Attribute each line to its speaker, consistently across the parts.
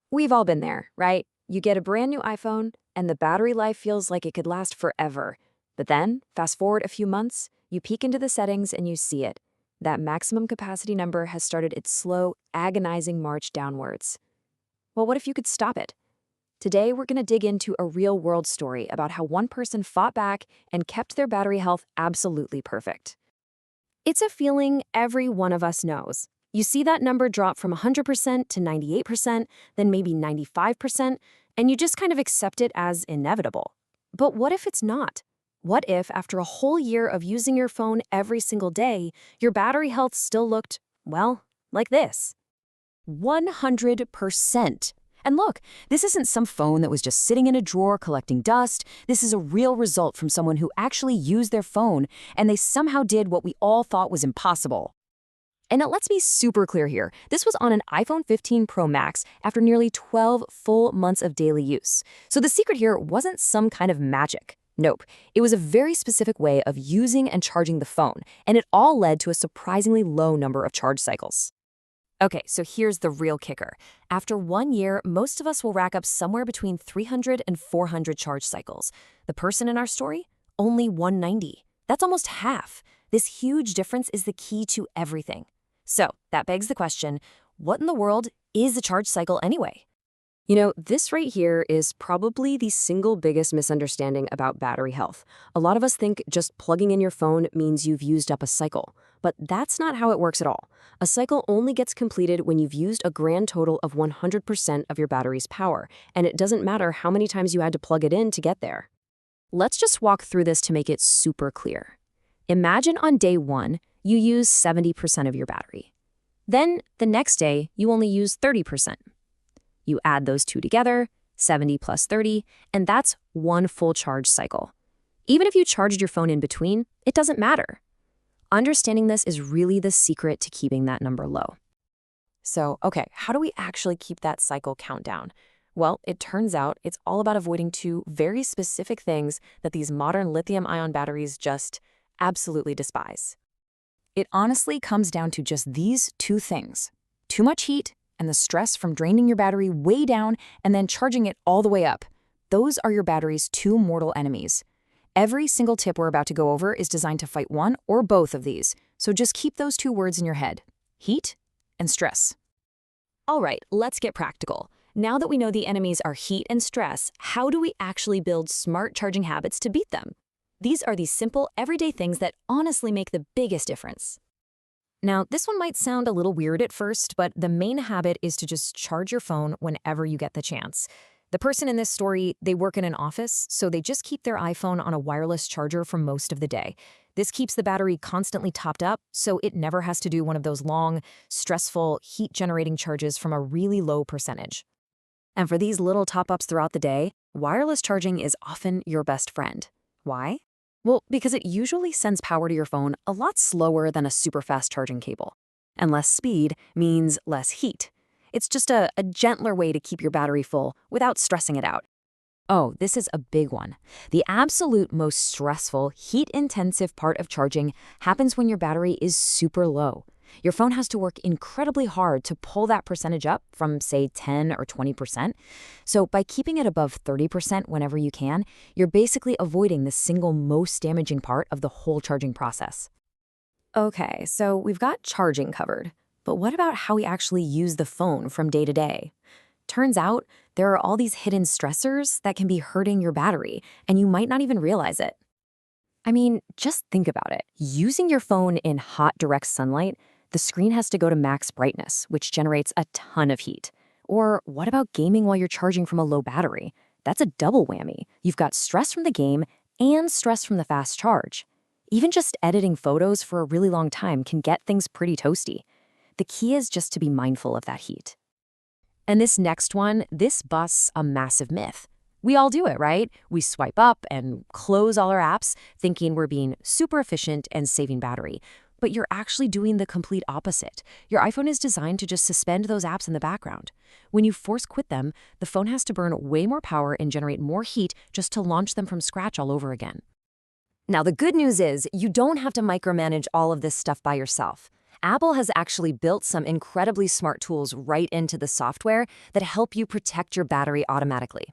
Speaker 1: We've all been there, right? You get a brand new iPhone, and the battery life feels like it could last forever. But then, fast forward a few months, you peek into the settings and you see it. That maximum capacity number has started its slow, agonizing march downwards. Well, what if you could stop it? Today, we're going to dig into a real world story about how one person fought back and kept their battery health absolutely perfect. It's a feeling every one of us knows. You see that number drop from 100% to 98%, then maybe 95%, and you just kind of accept it as inevitable. But what if it's not? What if, after a whole year of using your phone every single day, your battery health still looked, well, like this? 100%. And look, this isn't some phone that was just sitting in a drawer collecting dust. This is a real result from someone who actually used their phone, and they somehow did what we all thought was impossible. And it lets me super clear here. This was on an iPhone 15 Pro Max after nearly 12 full months of daily use. So the secret here wasn't some kind of magic. Nope. It was a very specific way of using and charging the phone, and it all led to a surprisingly low number of charge cycles. Okay, so here's the real kicker. After 1 year, most of us will rack up somewhere between 300 and 400 charge cycles. The person in our story? Only 190. That's almost half. This huge difference is the key to everything. So that begs the question, what in the world is a charge cycle anyway? You know, this right here is probably the single biggest misunderstanding about battery health. A lot of us think just plugging in your phone means you've used up a cycle. But that's not how it works at all. A cycle only gets completed when you've used a grand total of 100% of your battery's power, and it doesn't matter how many times you had to plug it in to get there. Let's just walk through this to make it super clear. Imagine on day 1, you use 70% of your battery. Then, the next day, you only use 30%. You add those two together, 70 plus 30, and that's one full charge cycle. Even if you charged your phone in between, it doesn't matter. Understanding this is really the secret to keeping that number low. So, okay, how do we actually keep that cycle count down? Well, it turns out it's all about avoiding two very specific things that these modern lithium-ion batteries just absolutely despise. It honestly comes down to just these two things: too much heat and the stress from draining your battery way down and then charging it all the way up. Those are your battery's two mortal enemies. Every single tip we're about to go over is designed to fight one or both of these, so just keep those two words in your head: heat and stress. All right, let's get practical. Now that we know the enemies are heat and stress, how do we actually build smart charging habits to beat them? These are the simple, everyday things that honestly make the biggest difference. Now, this one might sound a little weird at first, but the main habit is to just charge your phone whenever you get the chance. The person in this story, they work in an office, so they just keep their iPhone on a wireless charger for most of the day. This keeps the battery constantly topped up, so it never has to do one of those long, stressful, heat-generating charges from a really low percentage. And for these little top-ups throughout the day, wireless charging is often your best friend. Why? Well, because it usually sends power to your phone a lot slower than a super fast charging cable. And less speed means less heat. It's just a gentler way to keep your battery full without stressing it out. Oh, this is a big one. The absolute most stressful, heat-intensive part of charging happens when your battery is super low. Your phone has to work incredibly hard to pull that percentage up from, say, 10 or 20%. So by keeping it above 30% whenever you can, you're basically avoiding the single most damaging part of the whole charging process. Okay, so we've got charging covered. But what about how we actually use the phone from day to day? Turns out there are all these hidden stressors that can be hurting your battery, and you might not even realize it. I mean, just think about it. Using your phone in hot, direct sunlight, the screen has to go to max brightness, which generates a ton of heat. Or what about gaming while you're charging from a low battery? That's a double whammy. You've got stress from the game and stress from the fast charge. Even just editing photos for a really long time can get things pretty toasty. The key is just to be mindful of that heat. And this next one, this busts a massive myth. We all do it, right? We swipe up and close all our apps thinking we're being super efficient and saving battery. But you're actually doing the complete opposite. Your iPhone is designed to just suspend those apps in the background. When you force quit them, the phone has to burn way more power and generate more heat just to launch them from scratch all over again. Now, the good news is you don't have to micromanage all of this stuff by yourself. Apple has actually built some incredibly smart tools right into the software that help you protect your battery automatically.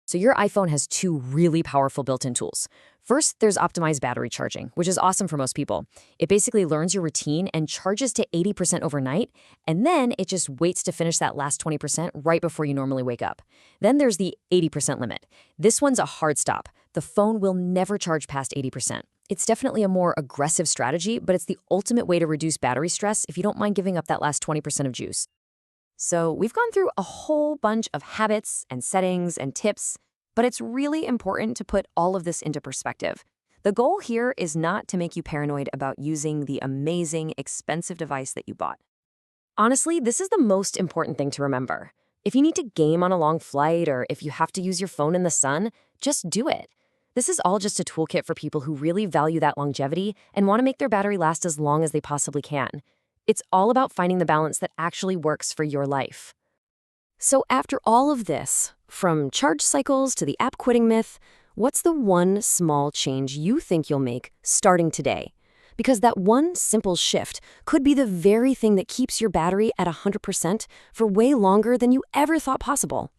Speaker 1: So your iPhone has two really powerful built-in tools. First, there's optimized battery charging, which is awesome for most people. It basically learns your routine and charges to 80% overnight, and then it just waits to finish that last 20% right before you normally wake up. Then there's the 80% limit. This one's a hard stop. The phone will never charge past 80%. It's definitely a more aggressive strategy, but it's the ultimate way to reduce battery stress if you don't mind giving up that last 20% of juice. So we've gone through a whole bunch of habits and settings and tips, but it's really important to put all of this into perspective. The goal here is not to make you paranoid about using the amazing, expensive device that you bought. Honestly, this is the most important thing to remember. If you need to game on a long flight or if you have to use your phone in the sun, just do it. This is all just a toolkit for people who really value that longevity and want to make their battery last as long as they possibly can. It's all about finding the balance that actually works for your life. So after all of this, from charge cycles to the app quitting myth, what's the one small change you think you'll make starting today? Because that one simple shift could be the very thing that keeps your battery at 100% for way longer than you ever thought possible.